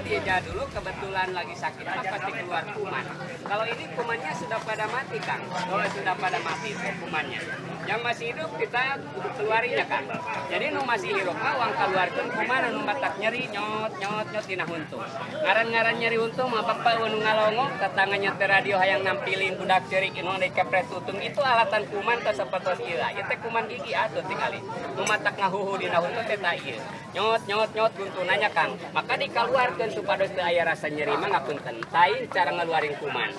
dia dulu kebetulan lagi sakit pasti keluar kuman. Kalau ini kumannya sudah pada mati Kang. Oh sudah pada mati kumannya. Yang masih hidup kita keluarinya Kang. Jadi nu masih hidup uang keluarkan kuman nu batak nyeri nyot dina huntu. Ngaran-ngaran nyeri huntu mah bapak nu ngalongo tetanganya teh radio hayang nampilin budak cerik nu dikepret tutung itu alatan kuman teh sapertos ieu. Ieu teh kuman gigi atuh tingali. Nu matak ngahuhu dina huntu teh ta ieu. Nyot guntunanya Kang. Maka dikeluarkan supados teu aya rasa nyeri mah ngapunten. Tain cara ngeluarin kuman.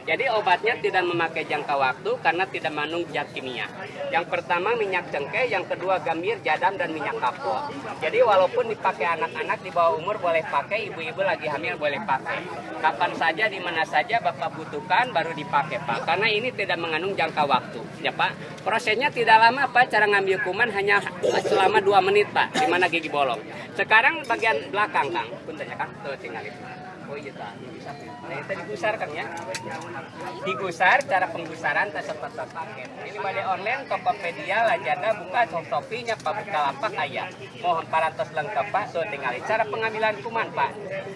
Jadi obatnya tidak memakai jangka waktu karena tidak mengandung zat kimia. Yang pertama minyak cengkeh, yang kedua gambir, jadam, dan minyak kapur. Jadi walaupun dipakai anak-anak di bawah umur boleh pakai, ibu-ibu lagi hamil boleh pakai. Kapan saja, di mana saja Bapak butuhkan baru dipakai Pak. Karena ini tidak mengandung jangka waktu. Ya Pak, prosesnya tidak lama Pak, cara ngambil kuman hanya selama 2 menit Pak, di mana gigi bolong. Sekarang bagian belakang Kang, punten ya Kang, tuh tinggal itu. Oh iya Kang, nah itu digusar Kang ya. Digusar, cara penggusaran tak seperti paket. Ini pada online, Tokopedia, Lazada, buka Shopee-nya Pak, Bukalapak ayah. Mohon 400 lengkap Pak, tuh tinggal. Cara pengambilan kuman Pak.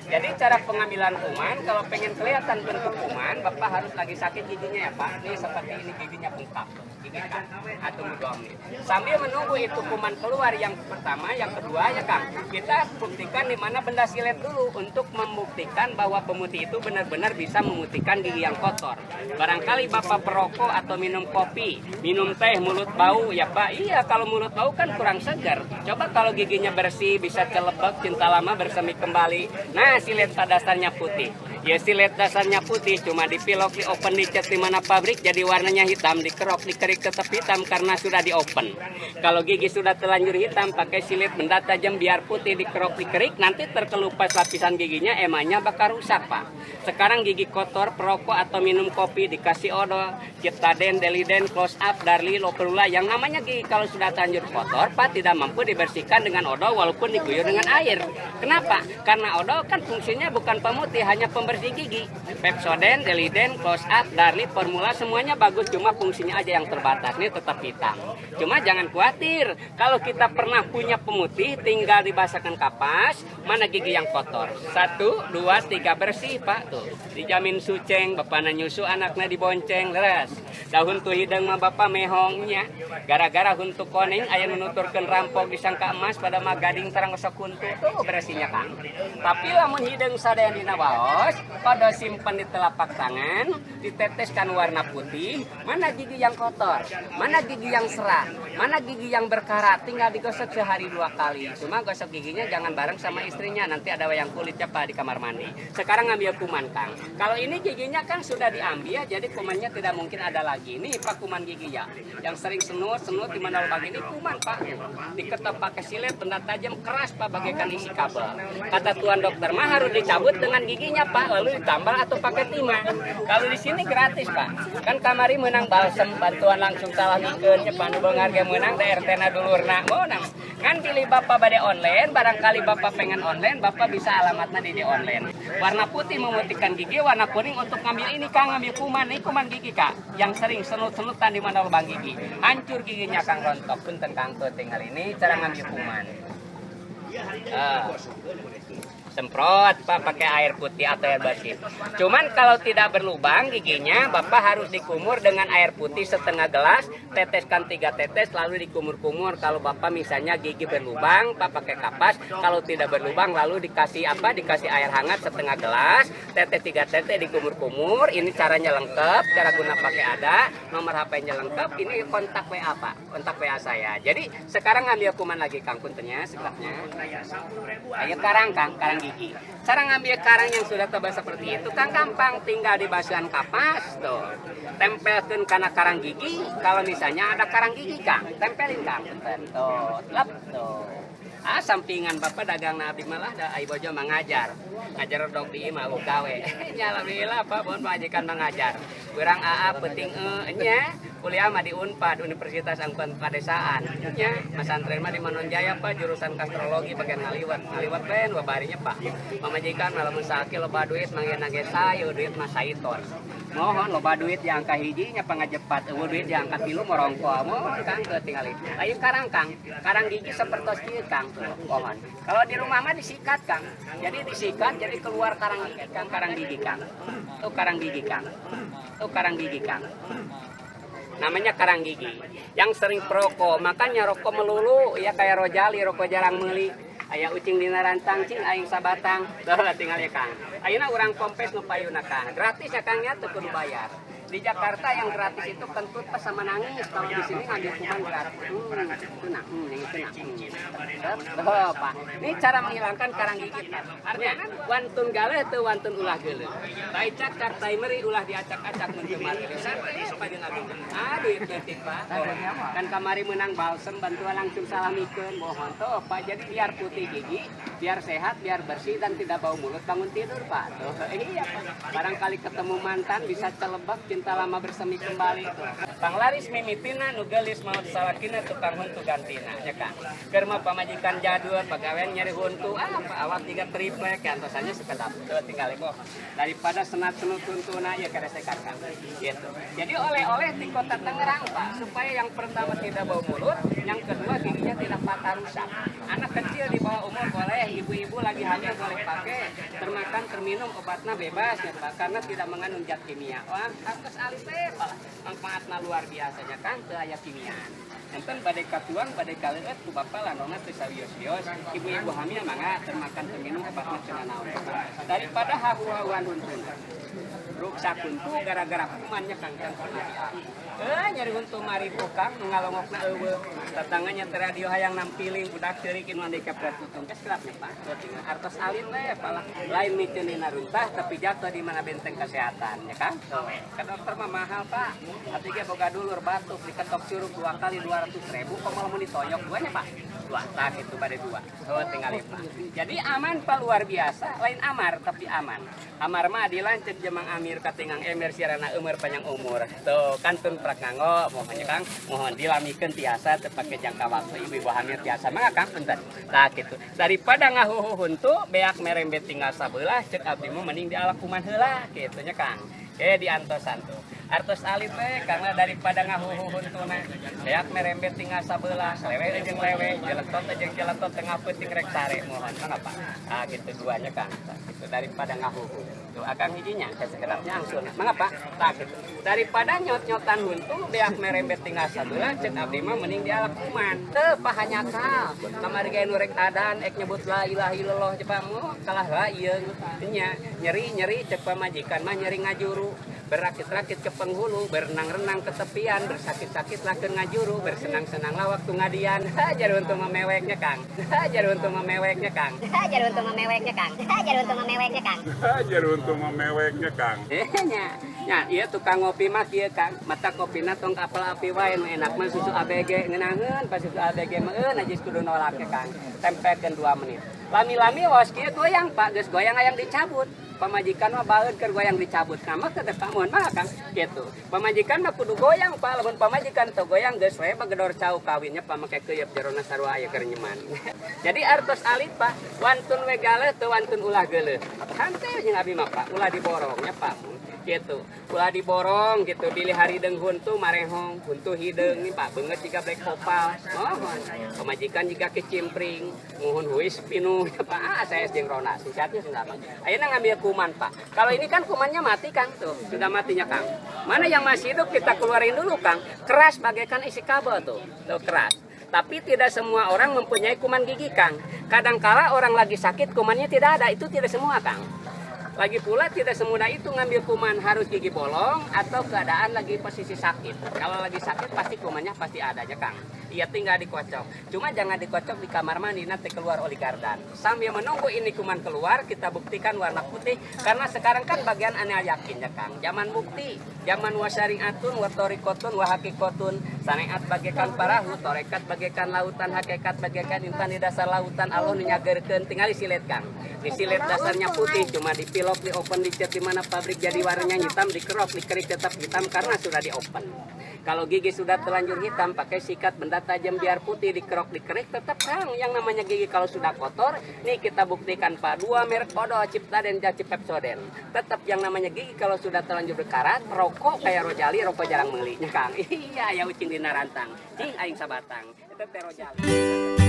Jadi cara pengambilan kuman, kalau pengen kelihatan bentuk kuman, Bapak harus lagi sakit giginya ya Pak. Ini seperti ini giginya bengkak, gigi Kang. Atau 2 menit. Sambil menunggu itu kuman keluar yang pertama, yang kedua ya Kang. Kita buktikan di mana benda silet dulu untuk membuktikan bahwa pemutih itu benar-benar bisa memutihkan gigi yang kotor. Barangkali Bapak perokok atau minum kopi, minum teh, mulut bau ya Pak. Iya, kalau mulut bau kan kurang segar. Coba kalau giginya bersih, bisa celebek, cinta lama bersemi kembali. Nah, silet pada dasarnya putih. Ya silet dasarnya putih, cuma dipilok, di open, dicat di mana pabrik jadi warnanya hitam, dikerok, dikerik tetap hitam karena sudah di open. Kalau gigi sudah terlanjur hitam, pakai silet benda tajam biar putih, dikerok, dikerik, nanti terkelupas lapisan giginya, emangnya bakal rusak Pak. Sekarang gigi kotor, perokok atau minum kopi, dikasih odol, Ciptaden, Deliden, Close Up, Darli, Loperula, yang namanya gigi kalau sudah terlanjur kotor Pak tidak mampu dibersihkan dengan odol walaupun diguyur dengan air. Kenapa? Karena odol kan fungsinya bukan pemutih, hanya pembersih gigi. Pepsodent, Deliden, Close Up, Darli, Formula semuanya bagus, cuma fungsinya aja yang terbatas, ini tetap hitam. Cuma jangan khawatir, kalau kita pernah punya pemutih tinggal dibasahkan kapas, mana gigi yang kotor. 1, 2, 3 bersih Pak tuh. Dijamin suceng, bapakna nyusu anaknya dibonceng, leres. Daun tuh hidung mah bapak mehongnya. Gara-gara huntu koneng aya nunuturkeun rampok disangka emas pada mah gading terang gosok huntu tuh bersihnya Kang. Tapi lamun hidung sadean dina baos, pada simpen di telapak tangan, diteteskan warna putih, mana gigi yang kotor, mana gigi yang serak, mana gigi yang berkarat, tinggal digosok sehari 2 kali. Cuma gosok giginya jangan bareng sama istrinya, nanti ada wayang kulitnya Pak di kamar mandi. Sekarang ngambil kuman Kang. Kalau ini giginya kan sudah diambil, jadi kumannya tidak mungkin ada lagi. Ini Pak kuman gigi ya, yang sering senut di mana lubang ini kuman Pak. Diketok pakai silet, benda tajam keras Pak bagaikan isi kabel. Kata tuan dokter mah harus dicabut dengan giginya Pak, lalu ditambal atau pakai timah. Kalau di sini gratis Pak. Kan kamari menang balsem, bantuan langsung salah mikeun nya Pak beungar ge menang DRT na dulurna. Monang. Ngan pilih Bapak bade online, barangkali Bapak pengen online, Bapak bisa alamatnya di online. Warna putih memutihkan gigi, warna kuning untuk ngambil ini Kang, ngambil kuman. Ini kuman gigi Kak, yang sering senut-senutan di mana lubang gigi. Hancur giginya Kang rontok. Punten Kang tuh tinggal ini cara ngambil kuman. Semprot Pak pakai air putih atau air bersih. Cuman kalau tidak berlubang giginya, Bapak harus dikumur dengan air putih setengah gelas, teteskan 3 tetes lalu dikumur-kumur. Kalau Bapak misalnya gigi berlubang, Pak pakai kapas. Kalau tidak berlubang lalu dikasih apa? Dikasih air hangat setengah gelas, tetes 3 tetes dikumur-kumur. Ini caranya lengkap, cara guna pakai ada, nomor HP-nya lengkap. Ini kontak WA Pak, kontak WA saya. Jadi sekarang ngambil kuman lagi Kang puntennya, sebabnya. Ayo karang gigi. Cara ngambil karang yang sudah tebal seperti itu kan gampang, tinggal dibasuhan kapas tuh. Tempelkan karena karang gigi. Kalau misalnya ada karang gigi Kang, tempelin Kang. Tuh, lep tuh. Sampingan Bapak dagang nabi malah da ai bojo mengajar. Ngajar dog di mah gawe. Nya alhamdulillah Pak bon majikan mengajar. Urang AA penting nya kuliah mah di Unpad, Universitas Angkutan Padesaan. Ya, Mas Antren mah di Manonjaya Pak, jurusan kastrologi bagian ngaliwat. Ngaliwat ben babarinya Pak. Pamajikan malamun sakit loba duit manggena ge sayu duit mah saiton. Mohon loba duit yang angka hijinya pangajepat, eueuh duit yang angka 3 morongko. Mohon Kang teu tingali. Lain karang Kang, karang gigi sapertos kieu Kang. Mohon. Kalau di rumah mah disikat Kang. Jadi disikat jadi keluar karang gigi Kang, karang gigi Kang. Tuh karang gigi Kang. Tuh karang gigi Kang. Namanya karang gigi. Yang sering perokok, makanya rokok melulu ya kayak Rojali, rokok jarang meuli. Aya ucing dina rantang cing aing sabatang. Tuh tinggal ya Kang. Ayeuna urang kompes nu payuna Kang. Gratis ya Kang ya teu kudu bayar. Di Jakarta yang gratis itu kentut pas sama nangis. Kalau di sini ngambil kuman gratis. Itu nak, itu nak. Pak. Ini cara menghilangkan karang gigi. Artinya wantun gale teu wantun ulah geuleuh. Tai cakar tai meri ulah diacak-acak mun teu mati. Sampai supaya nabi. Aduh itu Pak. Kan kamari menang balsem bantuan langsung salamikeun mohon tuh Pak. Jadi biar putih gigi, biar sehat, biar bersih dan tidak bau mulut bangun tidur Pak. Tuh iya Pak. Barangkali ketemu mantan bisa celebak cinta lama bersemi kembali tuh. Panglaris mimitina nu geulis maot salakina tukang huntu gantina nya Kang. Keur mah pamajikan jadul pagawean nyari huntu apa awak 3 triplek antosannya sekedap tuh tinggal ibu. Daripada senat-senut huntuna ya kada sekat Kang. Gitu. Jadi oleh-oleh di Kota Tangerang Pak supaya yang pertama tidak bau mulut, yang kedua giginya tidak patah rusak. Anak kecil di bawah umur boleh, ibu-ibu lagi hamil boleh pakai, termakan, terminum obatnya bebas ya Pak karena tidak mengandung zat kimia. Wah, harus alif Pak. Manfaatna luar biasanya Kang teu aya kimiaan. Enten badai katuang, badai kaleuet ku bapa lanona teu sawios-wios. Ibu-ibu hamil mangga termakan, terminum obatna cenah naon. Daripada hahu-hahuan huntuna. Ruksak huntu gara-gara kumannya Kang kan nyari huntu mari Kang ngalongokna eueuh. Tetangganya teh radio hayang nampiling budak ceurikin mandi kepret tutung geus gelapnya Pak. Artos alin we pala lain mikeun dina runtah tapi jatuh di mana benteng kesehatan ya Kang. Ke dokter mah mahal Pak. Atuh ge boga dulur batuk diketok curug 2 kali 200.000 komo mun ditoyok duanya Pak. Dua tak itu pada 2. Oh tinggal Pak. Jadi aman Pak luar biasa, lain amar tapi aman. Amar mah adilan cek jemang amir katingang ember sirana umur panjang umur. Tuh kantun prak nganggo mohonnya Kang, mohon dilamikeun tiasa teu pake jangka waktu ibu-ibu hamil tiasa mah Kang punten. Tah kitu. Daripada ngahuhu huntu beak merembet tinggal sabelah cek abdi mah mending dialakuman heula kitu nya Kang. Diantosan tuh. Artos alif karena daripada ngahuhu huntuna beak merembet tinggal sabelah lewe jeung lewe jeletot jeung jeletot tengah peuting rek sare mohon mangapa. Ah kitu duanya Kang. Itu daripada ngahuhu. Tuh akang hijinya sekedapnya angsun. Mangapa? Tah kitu. Daripada nyot-nyotan huntu beak merembet tinggal sabelah cek abdi mah mending dialakuman. Teu pahanyakal. Kamari ge nu rek adan ek nyebut la ilaha illallah jepang kalah la ieu nya nyeri-nyeri cek pamajikan mah nyeri ngajuru. Berakit-rakit ke penghulu, berenang-renang ke tepian, bersakit-sakitlah ke ngajuru, bersenang-senanglah waktu ngadian. Hajar untuk memeweknya Kang. Hajar untuk memeweknya Kang. Hajar untuk memeweknya Kang. Hajar untuk memeweknya Kang. Hajar untuk memeweknya Kang. Nya, ieu tukang ngopi mah kieu Kang. Mata kopina tong apel api wae nu enak mah susu ABG ngeunangeun, pas susu ABG mah najis kudu nolak ke Kang. Tempelkeun 2 menit. Lami-lami waos kieu goyang Pak, geus goyang hayang dicabut. Pamajikan mah baeud keur goyang dicabut nama teh pamun mah Kang kitu. Pamajikan mah kudu goyang Pak, lamun pamajikan teu goyang geus we bagedor cau kawinnya pamake keuyeub jerona sarua aya keur nyeman. Jadi artos alit Pak, wantun we galeh teu wantun ulah geuleuh. Hanteu jeung abi mah Pak, ulah diborongnya Pak. Gitu, ulah diborong gitu, pilih hari deng huntu marehong, huntu hideung nih Pak, beungeut jika black opal, mohon, pamajikan jika kecimpring, mohon huis pinuh, Pak, saya jeung Rona, sisatnya sudah Pak. Ayeuna ngambil kuman Pak, kalau ini kan kumannya mati Kang, tuh, sudah matinya Kang. Mana yang masih hidup kita keluarin dulu Kang, keras bagaikan isi kabel tuh keras. Tapi tidak semua orang mempunyai kuman gigi Kang. Kadangkala orang lagi sakit kumannya tidak ada, itu tidak semua Kang. Lagi pula tidak semudah itu ngambil kuman harus gigi bolong atau keadaan lagi posisi sakit. Kalau lagi sakit pasti kumannya pasti adanya Kang. Iya tinggal dikocok. Cuma jangan dikocok di kamar mandi nanti keluar oligardan. Sambil menunggu ini kuman keluar kita buktikan warna putih. Karena sekarang kan bagian aneh yakin ya Kang. Zaman bukti, zaman wasyari'atun, watorikotun, wahakikotun. Saneat bagaikan parahu, torekat bagaikan lautan, hakikat bagaikan intan di dasar lautan. Allah nyagerkeun tinggal disilet Kang. Disilet dasarnya putih cuma dipilih lock, di open, dicat di mana pabrik jadi warnanya hitam, dikerok, dikerik tetap hitam karena sudah di open. Kalau gigi sudah terlanjur hitam, pakai sikat benda tajam biar putih, dikerok, dikerik tetap Kang. Yang namanya gigi kalau sudah kotor, nih kita buktikan Pak, 2 merek Odo, Ciptaden, Jaci Pepsoden. Tetap yang namanya gigi kalau sudah terlanjur berkarat, rokok kayak Rojali, rokok jarang belinya Kang. Iya, ya ucing dina rantang, cing aing sabatang, itu teh Rojali.